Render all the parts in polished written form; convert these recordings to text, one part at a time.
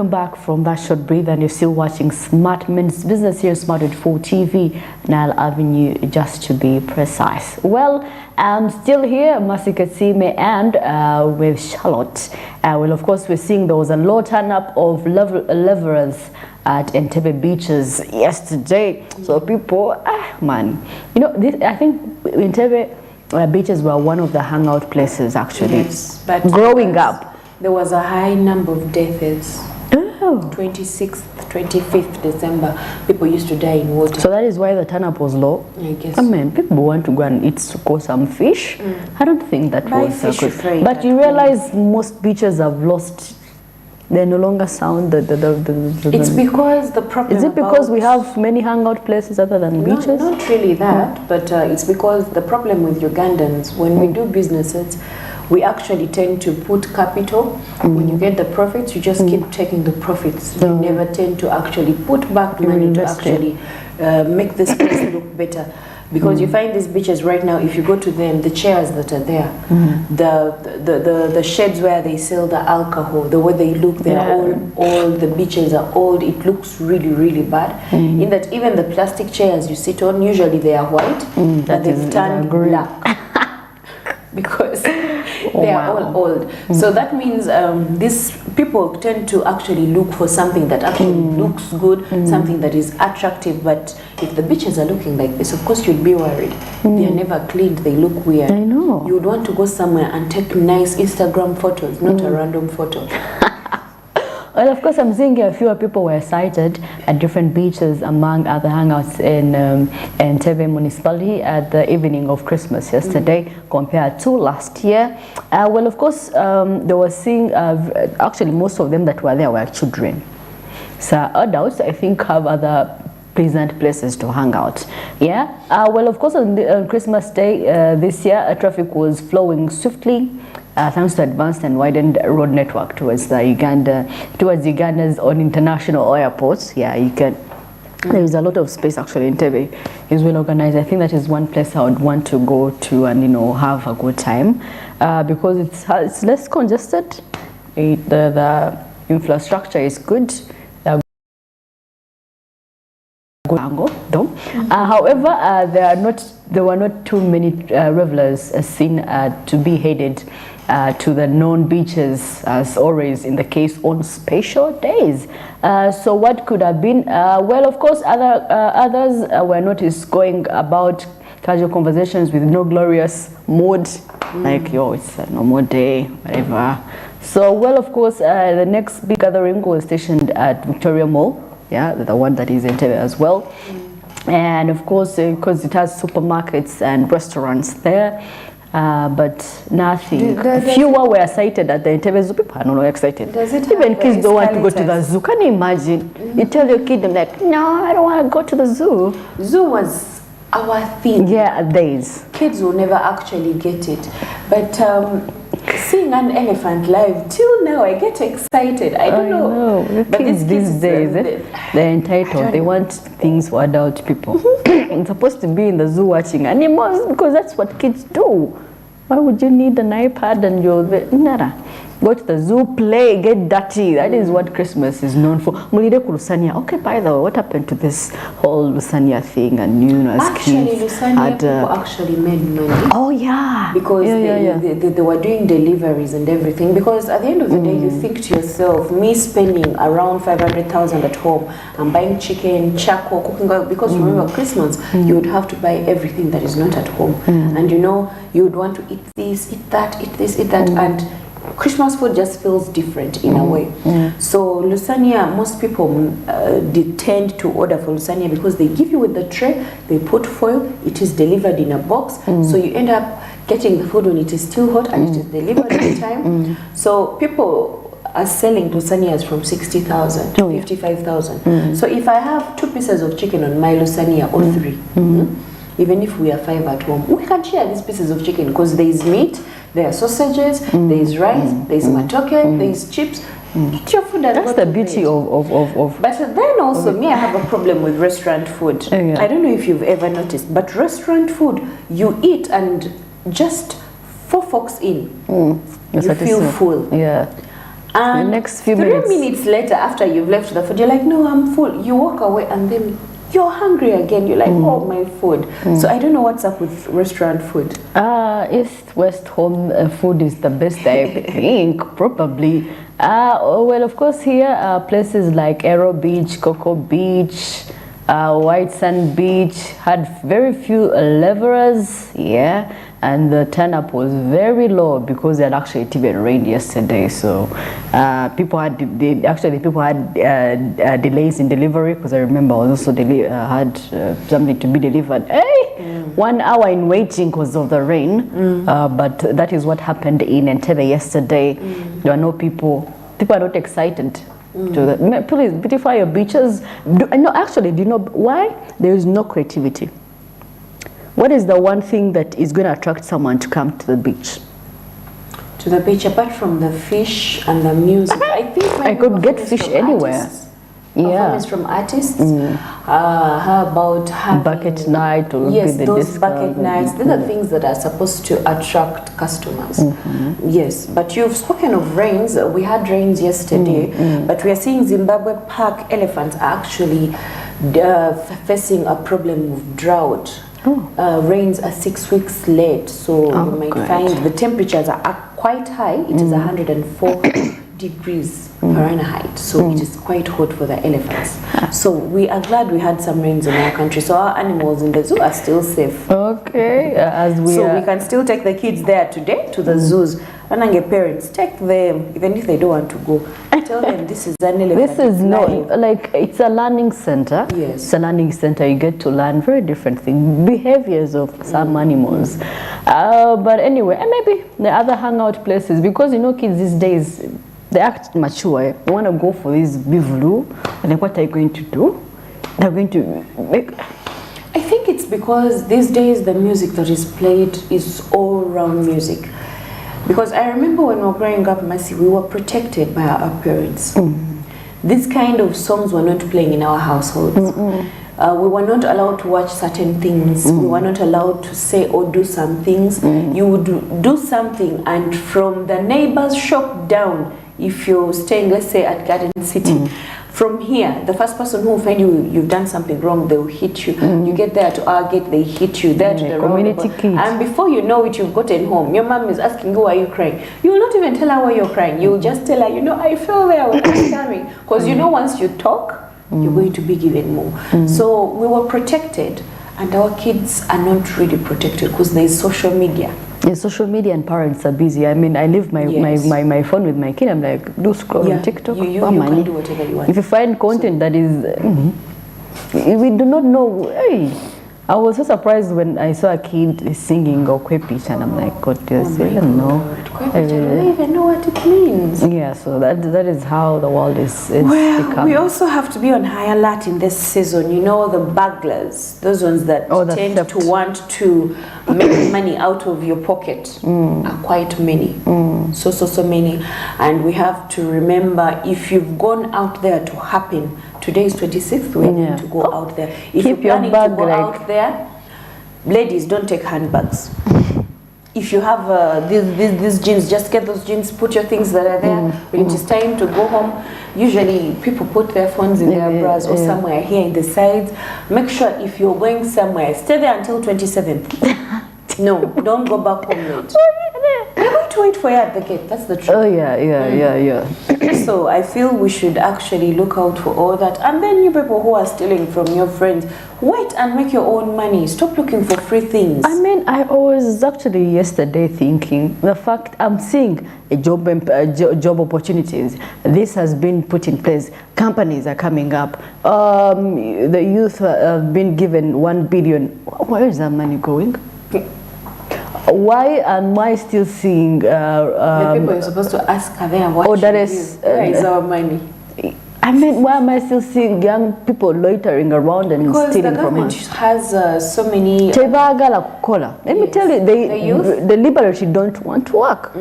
welcome back from that short break, and you're still watching Smart Men's Business here, Smart with 4 TV, Nile Avenue, just to be precise. Well, I'm still here, Masika Tsime, and with Charlotte. Well, of course, we're seeing there was a low turn-up of laborers at Entebbe beaches yesterday. So people, man, you know, I think Entebbe beaches were one of the hangout places, actually. Yes, but growing up. There was a high number of deaths. Oh. 26th, 25th December, people used to die in water. So that is why the turn-up was low? I guess. I mean, people want to go and eat some fish. I don't think that was fish good. fry, but you realize most beaches have lost, they no longer sound It's because the problem. Is it because we have many hangout places other than beaches? Not really that, but it's because the problem with Ugandans, when we do businesses, we actually tend to put capital. When you get the profits, you just keep taking the profits. You never tend to actually put back money to actually make this place look better. Because you find these beaches right now, if you go to them, the chairs that are there, the sheds where they sell the alcohol, the way they look, they are all old, the beaches are old, it looks really, really bad. In that even the plastic chairs you sit on, usually they are white, but they've turned black. Because they are all old. So that means these people tend to actually look for something that actually looks good, something that is attractive. But if the beaches are looking like this, of course you'd be worried. They are never cleaned, they look weird. I know. You would want to go somewhere and take nice Instagram photos, not a random photo. Well, of course, I'm seeing fewer people were sighted at different beaches, among other hangouts in Entebbe municipality at the evening of Christmas yesterday compared to last year. Well, of course, they were seeing, actually most of them that were there were children. So adults, I think, have other pleasant places to hang out. Yeah. Well, of course, on Christmas Day this year, traffic was flowing swiftly. Thanks to advanced and widened road network towards Uganda's own international airports. Yeah, you can. There is a lot of space actually in Entebbe. It's well organized. I think that is one place I would want to go to and have a good time because it's less congested. The infrastructure is good. Though. However, there were not too many revelers seen to be headed to the known beaches, as always in the case on special days. So what could have been? Well, of course, others were noticed going about casual conversations with no glorious mood, like it's a normal day, whatever. So, well, of course, the next big gathering was stationed at Victoria Mall. Yeah, the one that is in Entebbe as well. And of course, because it has supermarkets and restaurants there, but nothing. Fewer were sighted at the Entebbe Zoo. People are not excited. Even kids don't want to go to the zoo. Can you imagine? You tell your kid, they're like, no, I don't want to go to the zoo. Zoo was our thing. Yeah, days. Kids will never actually get it. But seeing an elephant live, till now I get excited. I don't know. The but kids these days, they're entitled. They want things for adult people. It's supposed to be in the zoo watching animals because that's what kids do. Why would you need an iPad and you'll be nada? Go to the zoo, play, get dirty. That is what Christmas is known for. Mulide ku Lusania. Okay, by the way, what happened to this whole Lusania thing? And as actually, kids Lusania people actually made money. Oh yeah, because they were doing deliveries and everything. Because at the end of the day, you think to yourself, me spending around 500,000 at home, I'm buying chicken, charcoal, cooking oil. Because remember, Christmas, you would have to buy everything that is not at home, and you would want to eat this, eat that, eat this, eat that, and Christmas food just feels different in a way. So Lusania, most people tend to order for Lusania because they give you with the tray, they put foil, it is delivered in a box. So you end up getting the food when it is still hot and it is delivered in time. So people are selling Lusanias from 60,000 to 55,000. So if I have 2 pieces of chicken on my Lusania or 3, even if we are 5 at home, we can share these pieces of chicken because there is meat, there are sausages, there is rice, there is matoke, there is chips. Eat your food. That's the beauty of. But then also, I have a problem with restaurant food. I don't know if you've ever noticed, but restaurant food, you eat and just 4 forks in, you feel full. Yeah. And the next few 3 minutes. minutes later, after you've left the food, you're like, no, I'm full. You walk away and then you're hungry again. You're like, oh, my food. So I don't know what's up with restaurant food. East West home food is the best, I think, probably. Well, of course, here places like Arrow Beach, Cocoa Beach, White Sand Beach had very few laborers, yeah, and the turn-up was very low because it had actually even rained yesterday. So people had delays in delivery, because I remember I was also had something to be delivered. Hey, 1 hour in waiting because of the rain. But that is what happened in Entebbe yesterday. There were no people. People are not excited. Please beautify your beaches. Actually, do you know why? There is no creativity. What is the one thing that is going to attract someone to come to the beach? To the beach, apart from the fish and the music, I think I could get fish anywhere. Artists. Yeah. Performance from artists. How about having Bucket night or yes, the those disco, bucket nights. These are things that are supposed to attract customers. Yes, but you've spoken of rains. We had rains yesterday, but we are seeing Zimbabwe Park elephants are actually facing a problem of drought. Rains are 6 weeks late, so you might find the temperatures are quite high. It is 104 degrees Fahrenheit, so it is quite hot for the elephants. So we are glad we had some rains in our country, so our animals in the zoo are still safe. Okay, we can still take the kids there today to the zoos. And parents, take them, even if they don't want to go. Tell them this is an elephant. This is not like, it's a learning center. Yes. It's a learning center. You get to learn very different things, behaviors of some animals. But anyway, and maybe the other hangout places, because kids these days, they act mature. They want to go for this bivlu, and then what are you going to do? They're going to make. I think it's because these days the music that is played is all round music. Because I remember when we were growing up, Mercy, we were protected by our parents. These kind of songs were not playing in our households. We were not allowed to watch certain things. We were not allowed to say or do some things. You would do something, and from the neighbor's shop down, if you're staying, let's say, at Garden City, from here, the first person who will find you've done something wrong, they'll hit you. You get there to our gate, they hit you. There to the community kids. And before you know it, you've gotten home. Your mom is asking, why are you crying? You will not even tell her why you're crying. You'll just tell her, I fell there when I was coming. Because once you talk, you're going to be given more. So we were protected, and our kids are not really protected because there's social media. Yeah, social media and parents are busy. I mean, I leave my phone with my kid. I'm like, do scroll on TikTok. You can do whatever you want. If you find content that is, we do not know. Hey, I was so surprised when I saw a kid singing Okwepich, and I'm like, God, I don't know. I don't even know what it means. Yeah, so that is how the world is becoming. We also have to be on high alert in this season. The burglars, those ones that tend to want to make money out of your pocket are quite many. So many. And we have to remember, if you've gone out there to happen, today is 26th, we need to go out there. If you're planning to go out there, ladies, don't take handbags. If you have these jeans, just get those jeans, put your things that are there. When it is time to go home, usually people put their phones in their bras or somewhere here in the sides. Make sure if you're going somewhere, stay there until 27th. No, don't go back home late. We're going to wait for you at the gate. That's the truth. Oh yeah. So I feel we should actually look out for all that. And then you people who are stealing from your friends, wait and make your own money. Stop looking for free things. I mean, I was actually yesterday thinking the fact I'm seeing job opportunities. This has been put in place. Companies are coming up. The youth have been given 1 billion. Where is that money going? Why am I still seeing the people you're supposed to ask are there watching that is where is our money? I mean, why am I still seeing young people loitering around and stealing from us? Because the government has so many let me tell you, the liberty don't want to work.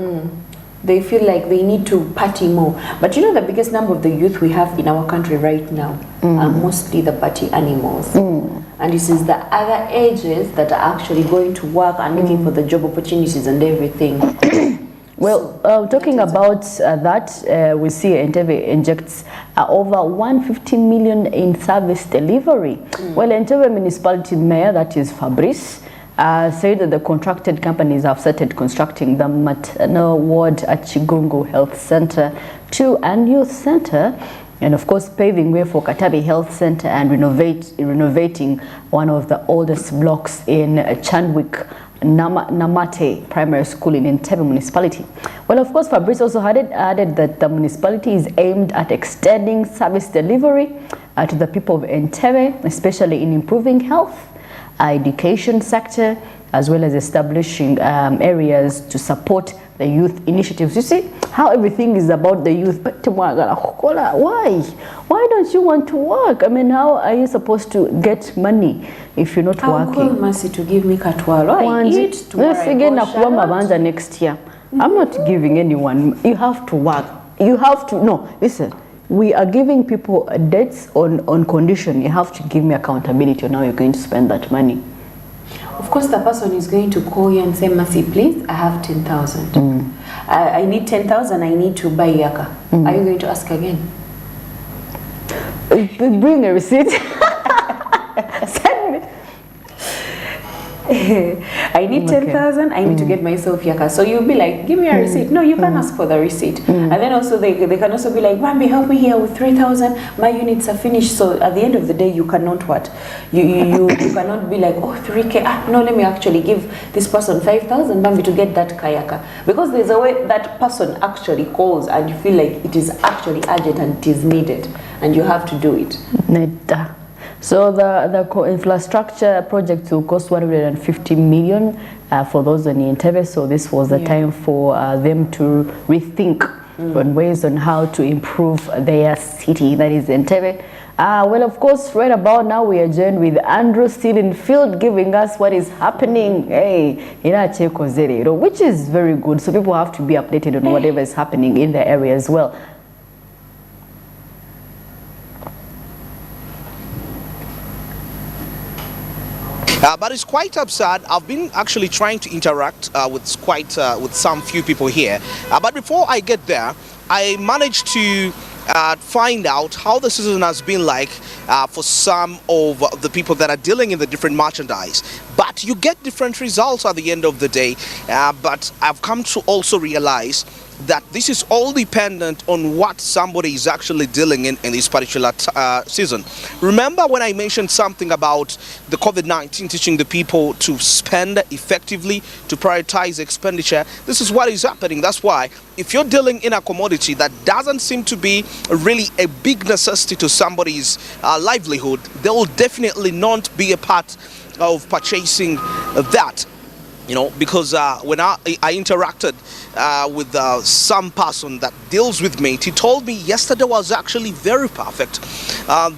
They feel like they need to party more. But the biggest number of the youth we have in our country right now are mostly the party animals. And this is the other ages that are actually going to work and looking for the job opportunities and everything. Well, talking about that, we see Entebbe injects over 150 million in service delivery. Well, Entebbe Municipality Mayor, that is Fabrice, said that the contracted companies have started constructing the maternal ward at Chigungu Health Center to a youth center, and of course paving way for Katabi Health Center and renovating one of the oldest blocks in Chandwick Namate Primary School in Entebbe Municipality. Well, of course, Fabrice also added that the municipality is aimed at extending service delivery to the people of Entebbe, especially in improving health, education sector, as well as establishing areas to support the youth initiatives. You see how everything is about the youth. But why don't you want to work? I mean, how are you supposed to get money if you're not working? I'll call Mercy to give me katwalo. I eat tomorrow. Yes, again, Mabanja next year. I'm not giving anyone. You have to work. You have to. No, listen. We are giving people debts on condition. You have to give me accountability on how you're going to spend that money. Of course, the person is going to call you and say, Mercy, please, I have 10,000. I need 10,000. I need to buy yaka. Are you going to ask again? Bring a receipt. Send me. I need 10,000. I need to get myself yaka. So you'll be like, give me a receipt. No, you can ask for the receipt. And then also they can also be like, Bambi, help me here with 3,000. My units are finished. So at the end of the day, you cannot what? You cannot be like, oh, 3K. No, let me actually give this person 5,000 Bambi to get that kayaka. Because there's a way that person actually calls and you feel like it is actually urgent and it is needed. And you have to do it. Neda. So the infrastructure project will cost 150 million for those in Entebbe. So this was the time for them to rethink on ways on how to improve their city, that is Entebbe. Well, of course, right about now we are joined with Andrew still in field, giving us what is happening. Hey, which is very good. So people have to be updated on whatever is happening in the area as well. But it's quite absurd. I've been actually trying to interact with some few people here. But before I get there, I managed to find out how the season has been like for some of the people that are dealing in the different merchandise. But you get different results at the end of the day. But I've come to also realize that this is all dependent on what somebody is actually dealing in this particular season. Remember when I mentioned something about the COVID-19 teaching the people to spend effectively, to prioritize expenditure? This is what is happening. That's why if you're dealing in a commodity that doesn't seem to be really a big necessity to somebody's livelihood, they will definitely not be a part of purchasing that. You know, because when I interacted with some person that deals with meat, he told me yesterday was actually very perfect.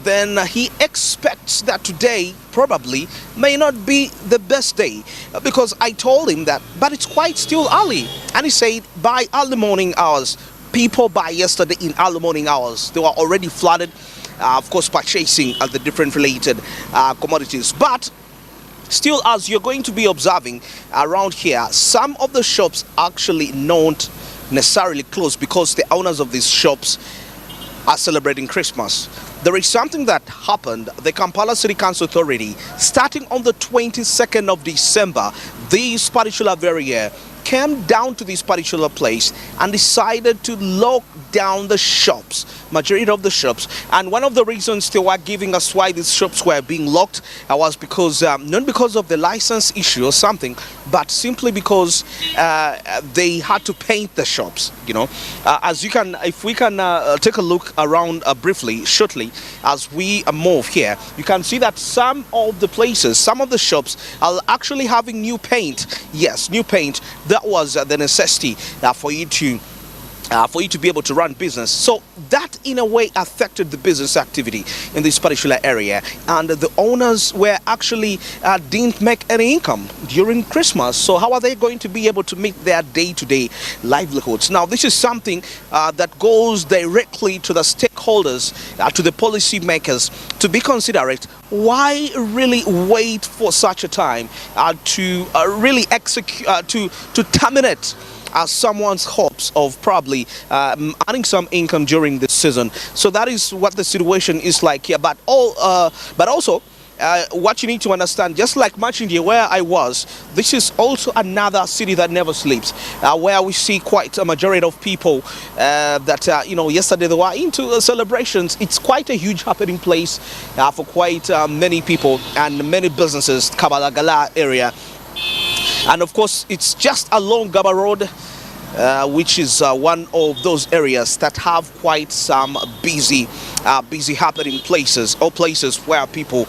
Then he expects that today probably may not be the best day, because I told him that, but it's quite still early. And he said by early morning hours, people by yesterday in early morning hours, they were already flooded, of course, purchasing the different related commodities. But still, as you're going to be observing around here, some of the shops actually not necessarily closed because the owners of these shops are celebrating Christmas. There is something that happened. The Kampala City Council Authority, starting on the 22nd of December, this particular very year, came down to this particular place and decided to lock down the shops, majority of the shops. And one of the reasons they were giving us why these shops were being locked was because not because of the license issue or something, but simply because they had to paint the shops. You know, as you can, if we can take a look around briefly, shortly, as we move here, you can see that some of the places, some of the shops are actually having new paint. Yes, new paint. That was the necessity for you to be able to run business. So that in a way affected the business activity in this particular area, and the owners were actually didn't make any income during Christmas. So how are they going to be able to meet their day-to-day livelihoods? Now this is something that goes directly to the stakeholders, to the policy makers, to be considerate. Why really wait for such a time to really execute, to terminate someone's hopes of probably earning some income during this season. So that is what the situation is like here. But also. What you need to understand, just like Machindia, where I was, this is also another city that never sleeps, where we see quite a majority of people that, yesterday they were into celebrations. It's quite a huge happening place for quite many people and many businesses, Kabalagala area. And of course, it's just along Gaba Road, which is one of those areas that have quite some busy happening places, or places where people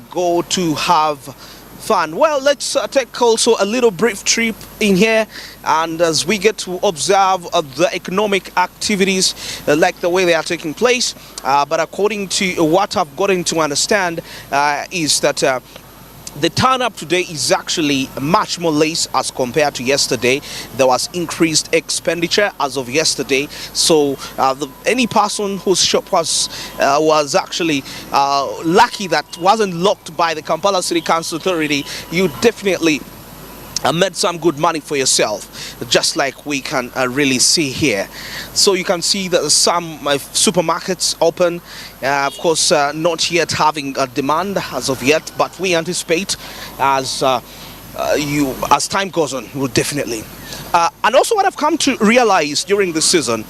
go to have fun. Well, let's take also a little brief trip in here, and as we get to observe the economic activities like the way they are taking place. But according to what I've gotten to understand is that the turn up today is actually much more less as compared to yesterday. There was increased expenditure as of yesterday. So any person whose shop was actually lucky that wasn't locked by the Kampala City Council Authority, you definitely made some good money for yourself, just like we can really see here. So you can see that some supermarkets open, of course not yet having a demand as of yet, but we anticipate as time goes on, will definitely. And also what I've come to realize during this season,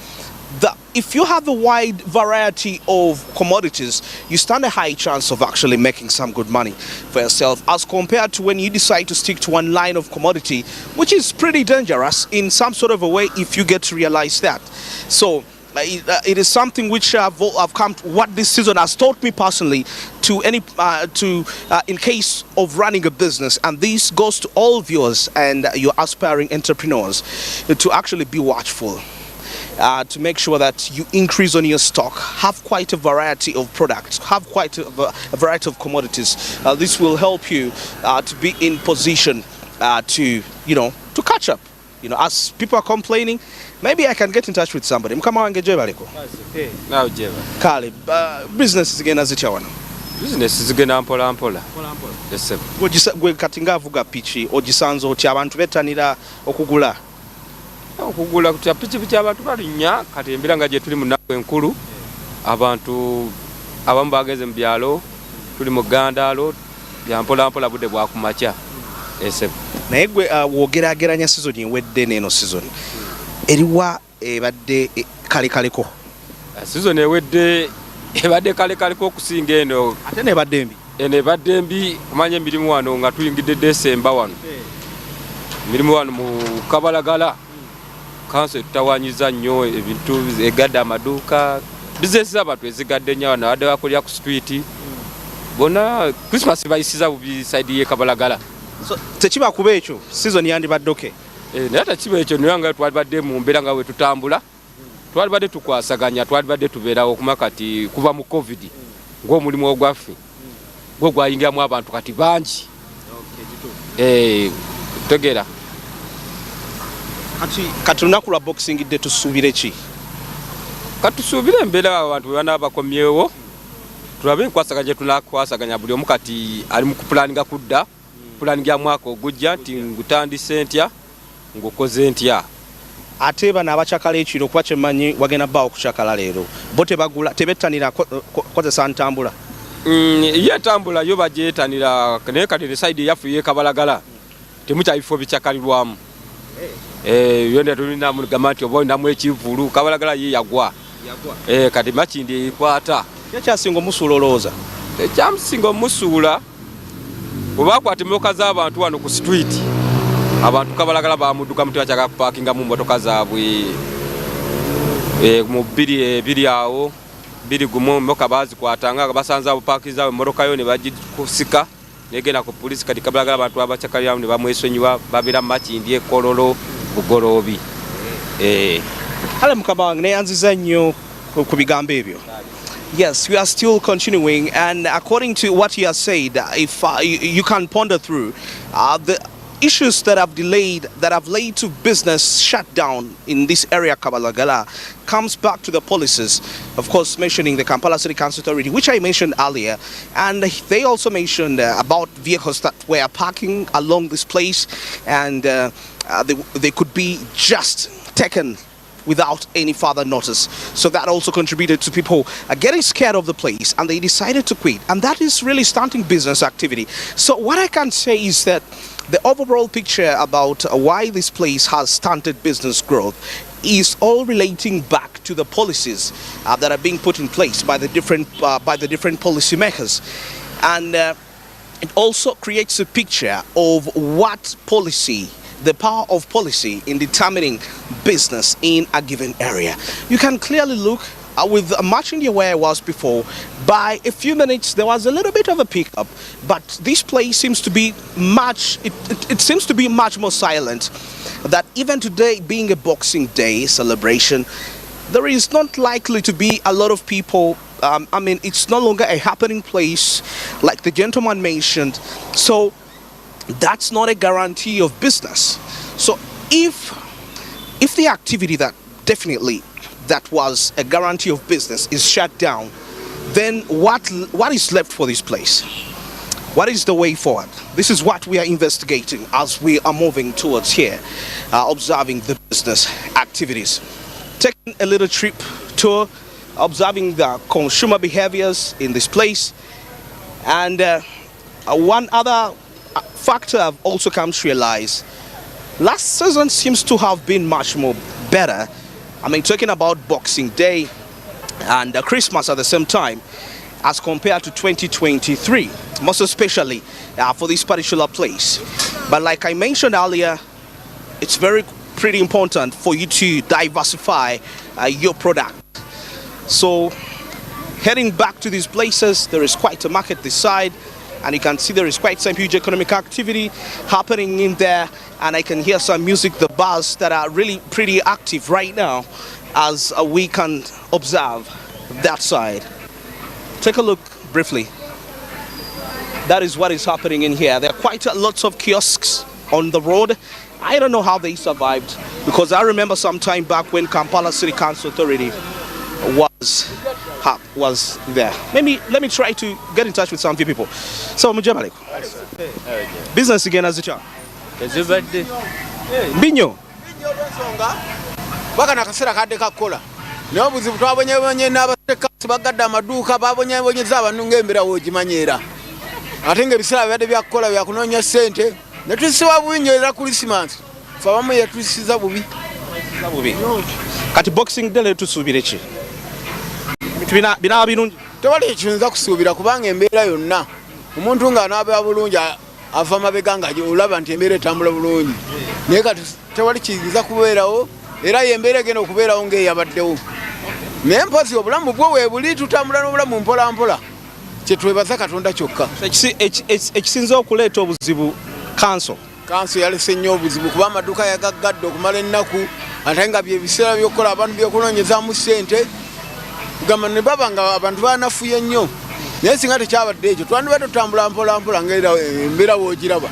that if you have a wide variety of commodities, you stand a high chance of actually making some good money for yourself, as compared to when you decide to stick to one line of commodity, which is pretty dangerous in some sort of a way if you get to realize that. So it is something which I've come to, what this season has taught me personally, in case of running a business, and this goes to all viewers and your aspiring entrepreneurs, to actually be watchful. To make sure that you increase on your stock, have quite a variety of products, have quite a variety of commodities. This will help you to be in position to catch up. As people are complaining, maybe I can get in touch with somebody. Mkama wange jeba liko. Now jeba. Kale, business is again as it yawana. Business is again ampola. Yes sir. Gwe katinga avuga pichi ogisanzo oti abantu betanira okugula. Okugula kutya pichi abantu balinnya kati embira nga je tuli munaku enkulu abantu abamu bageze mu byalo tuli mu gandalo byampola budde bwa kumacha. Yes sir. Naye gwe wogerageranya season ewedde n'eno season eriwa ebadde kalekaleko. Season ewedde ebadde kalekaleko okusinga eno ate nebadde mbi. Eno ebadde mbi kumanya emirimu wano nga tuyingidde December wano. Emirimu wano mu Kabalagala kanso tutawanyiza nnyo ebintu egadde amaduuka business z'abantu ezigadde nnyo wano wadde wakolera ku street bona Christmas bayisiza bubi side ye Kabalagala. So tekiba kuba ekyo season yandibadde okay. Naye tekiba ekyo naye nga twalibadde mu mbeera nga bwe tutambula twalibadde tukwasaganya twalibadde tubeerawo okuma kati kuva mu COVID ng'omulimu ogwaffe gwe gwayingiramu abantu kati bangi. Tegera kati lunaku lwa boxing day tusuubire ki? Katusuubire embeera abantu bwe banaabakomyewo tulabe enkwasaganya tunakwasaganya buli omu kati ali mu kupulaninga kudda pulaningi ya mwaka ogujja nti ngutandise ntya ngukoze ntya. Ate bano abakyakala ekiro kuba kyemanyi wagenda bbaawo kukyakala leero bo tebagula tebettanira kozesa ntambula. Ye tambula yo bagyetanira naye kati ne side yaffe ye Kabalagala temukyabifo bikyakalirwamu. Yonde tulina mugamba nti oba ndamu ekivulu Kabalagala ye yagwa. Kati Makindi ekwata. Ekyasinga omusuula olowooza? Ekyamusinga omusuula obakwata emmotoka z'abantu wano ku street abantu Kabalagala bamudduka muti bakyaka kupakinga mu mmotoka zaabwe mu bbiri awo bbiri gumu emmotoka bazikwatanga basanze abo paakingi zaabwe emmotoka yo ne bagikusika negenda ku poliisi kati Kabalagala abantu abakyakaliramu ne bamwesonyiwa babeera mu Makindi Kololo Bugoloobi. Kale mukama wange neyanziza nnyo ku bigambo ebyo. Yes, we are still continuing, and according to what you have said, if you can ponder through the issues that have led to business shutdown in this area, Kabalagala, comes back to the policies, of course, mentioning the Kampala City Council Authority, which I mentioned earlier, and they also mentioned about vehicles that were parking along this place, and they could be just taken without any further notice. So that also contributed to people getting scared of the place, and they decided to quit. And that is really stunting business activity. So what I can say is that the overall picture about why this place has stunted business growth is all relating back to the policies that are being put in place by the different policymakers, and it also creates a picture of what policy, the power of policy in determining business in a given area. You can clearly look with much India where I was before. By a few minutes there was a little bit of a pickup, but this place seems to be much, it seems to be much more silent. That even today, being a Boxing Day celebration, there is not likely to be a lot of people. I mean, it's no longer a happening place like the gentleman mentioned. So that's not a guarantee of business. So if the activity that was a guarantee of business is shut down, then what is left for this place? What is the way forward? This is what we are investigating as we are moving towards here, observing the business activities. Taking a little trip tour, observing the consumer behaviors in this place. And one other factor I've also come to realize, last season seems to have been much more better. I mean, talking about Boxing Day and Christmas at the same time, as compared to 2023, most especially for this particular place. But like I mentioned earlier, it's pretty important for you to diversify your product. So heading back to these places, there is quite a market this side, and you can see there is quite some huge economic activity happening in there, and I can hear some music, the bars that are really pretty active right now as we can observe that side. Take a look briefly. That is what is happening in here. There are quite lots of kiosks on the road. I don't know how they survived, because I remember some time back when Kampala City Council Authority was there. Maybe let me try to get in touch with some few people. So Mujabalik, business again as a child. Binyo. Bakana kasera kadde kakola. N'obuzibu twabonye n'abasekasi bagadde amaduuka babonye z'abantu ng'embera w'ogimanyera. Ate ng'ebiseera byadde byakukola byakunoonya ssente ne tusiba bubi nnyo era Christmas. Ffe abamu yatusiza bubi. Kati Boxing Day tusuubire ki? Binaaba birungi? Tewali ekiyinza kusuubira kubanga embeera yonna omuntu ng'anaaba bulungi ava mabega nga olaba nti embeera etambula bulungi. Naye kati tewali kiyinza kubeerawo era y'embeera egenda okubeerawo ng'eyabaddewo. Naye mpozi obulamu bwo weebuli, tutambula n'obulamu mpola mpola. Kyetwebaza Katonda kyokka. Ekisinza okuleeta obuzibu kanso yalese nnyo obuzibu kuba amaduuka yagaggadde okumala ennaku, ate nga byebiseera by'okukola abantu by'okunoonyezaamu ssente. Kugamba ne baba nga abantu banafuye nnyo. Naye singa tekyabadde ekyo twandibadde tutambula mpola mpola ng'embeera w'ogiraba.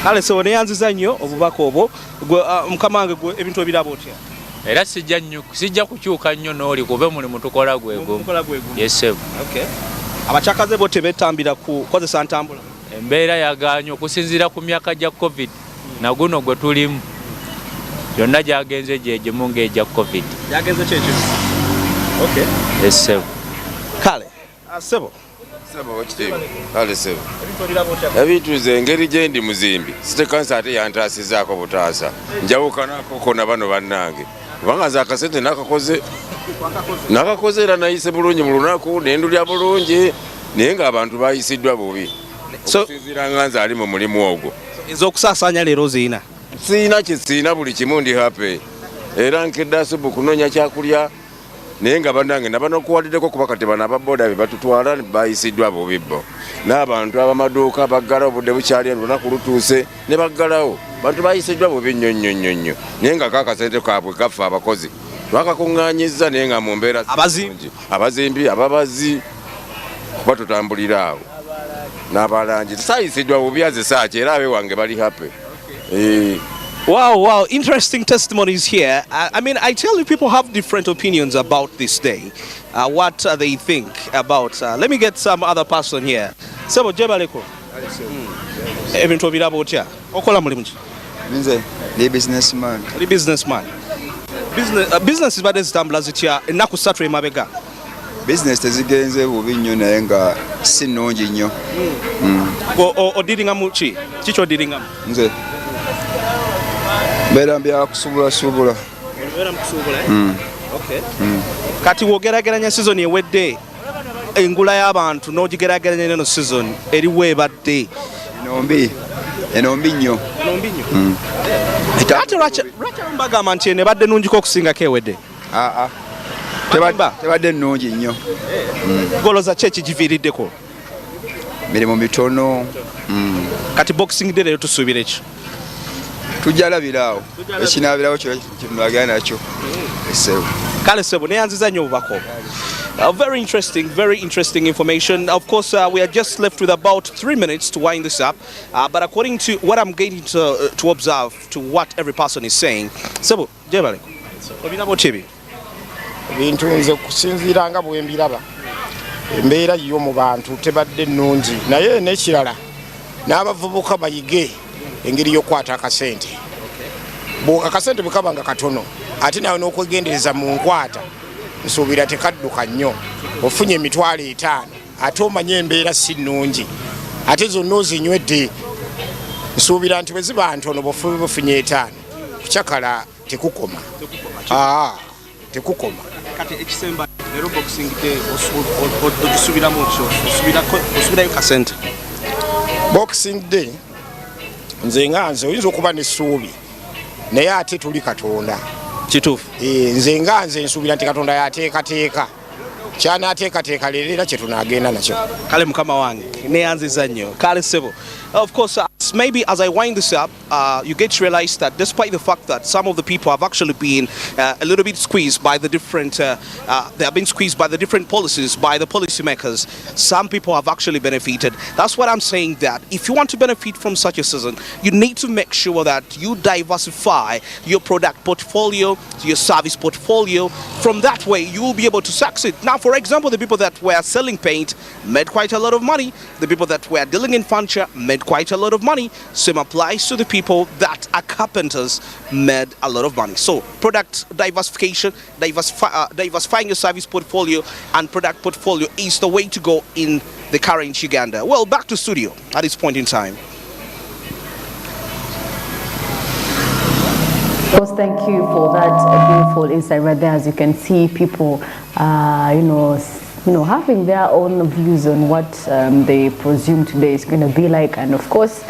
Kale so neyanziza nnyo obubaka obwo. Mukama wange gwe ebintu ebiraba otya? Era sijja kukyuka nnyo n'oli kuba mulimu tukola gwegwo. Yes sir. Okay. Abakyakaze bo tebetambira kukozesa ntambula. Embeera yaganye okusinziira ku myaka gya COVID na guno gwe tulimu. Yonna gyagenze gyegimu ng'egya COVID. Yagenze kyekyo. Okay. Yes sir. Kale. Sebo. Kale sebo. Ebintu nze engeri gye ndi muzimbi sitekansa ate yantaasizaako butaasa njawukanako kona bano bannange kubanga nze akasente nakakoze era nayise bulungi mu lunaku nendulya bulungi naye ng'abantu bayisiddwa bubi okusinziira nga nze ali mu mulimu ogwo. Ez'okusaasaanya leero ziina? Siina kyesiina, buli kimu ndi happy era nkedde asubu kunoonya kyakulya naye nga bannange nabanokuwaliddeko kuba kati bano ababoda be batutwala bayisiddwa bubi bo. N'abantu abamaduuka baggalawo obudde bukyali olunaku lutuuse ne baggalawo. Bantu bayisiddwa bubi nnyo naye nga kakasente kaabwe kaffe abakozi twakakuŋŋaanyizza naye nga mu mbeera abazimbi ababazi kuba tutambulira awo n'abalangi saayisiddwa bubi azisaaki era abe wange bali happy. Wow, interesting testimonies here. I mean, I tell you, people have different opinions about this day, what they think about. Let me get some other person here. Sebo Jebaleko. Ebintu birabo otya? Okola mulimu ki? Nze ndi businessman. Oli businessman. Business zibadde zitambula zitya ennaku 3 emabega? Business tezigenze bubi nnyo naye nga si nnungi nnyo. Odiringamu ki? Kiki odiringamu? Nze mbeera mbya kusuubula. Obeera mu kusuubula? Okay. Kati wogerageranya season ewedde engula y'abantu n'ogigeraageranya n'eno season eriwo ebadde? Eno mbi nnyo. Ate lwaki mbagamba nti eno ebadde nnungiko okusingako ewedde? Tebadde nnungi nnyo. Goloza ki ekigiviiriddeko? Mirimu mitono. Kati boxing day leero tusuubire ki? Tujja labiraawo ekinaabirawo kyemulagana nakyo. Kale Sebo neyanziza nnyo obubaka obwo. Very interesting information. Of course, we are just left with about 3 minutes to wind this up. But according to what I'm getting to observe, to what every person is saying, Sebo, jebale. Obinabo chibi. Ebintu nze kusinziira nga bwe mbiraba. Embeera yo mu bantu tebadde nnungi. Naye n'ekirala n'abavubuka bayige engeri y'okwata akasente. Akasente bwe kaba nga katono ate nawe n'okwegendereza mu nkwata nsuubira tekadduka nnyo. Ofunye emitwalo 5 ate omanye embeera si nnungi ate zonna ozinywedde nsuubira nti bwe ziba ntono bofunye 5 kukyakala tekukoma. Tekukoma. Kati ekisemba leero boxing day ogisubiramu osubirayo kasente? Boxing day nze nga nze oyinza okuba n'essuubi naye ate tuli Katonda. Kituufu. Nze nga nze nsuubira nti Katonda yateekateeka kyanaateekateeka leero era kye tunaagenda nakyo. Kale mukama wange neyanziza nnyo. Kale Sebo. Of course, maybe as I wind this up, you get to realize that despite the fact that some of the people have actually been a little bit squeezed by the different, they have been squeezed by the different policies, by the policymakers, some people have actually benefited. That's what I'm saying, that if you want to benefit from such a season, you need to make sure that you diversify your product portfolio, your service portfolio. From that way, you will be able to succeed. Now, for example, the people that were selling paint made quite a lot of money. The people that were dealing in furniture made quite a lot of money. Same applies to the people that are carpenters, made a lot of money. So product diversification, diversifying your service portfolio and product portfolio is the way to go in the current Uganda. Well, back to studio at this point in time. Of course, thank you for that beautiful insight right there. As you can see, people, having their own views on what they presume today is going to be like. And of course,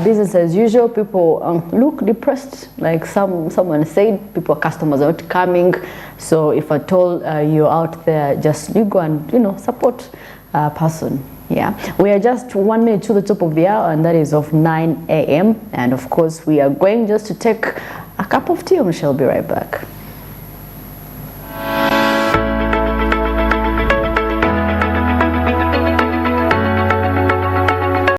business as usual, people look depressed. Like someone said, customers are not coming. So if at all you're out there, just you go and support a person. Yeah, we are just 1 minute to the top of the hour, and that is of 9 a.m. And of course, we are going just to take a cup of tea, and we shall be right back.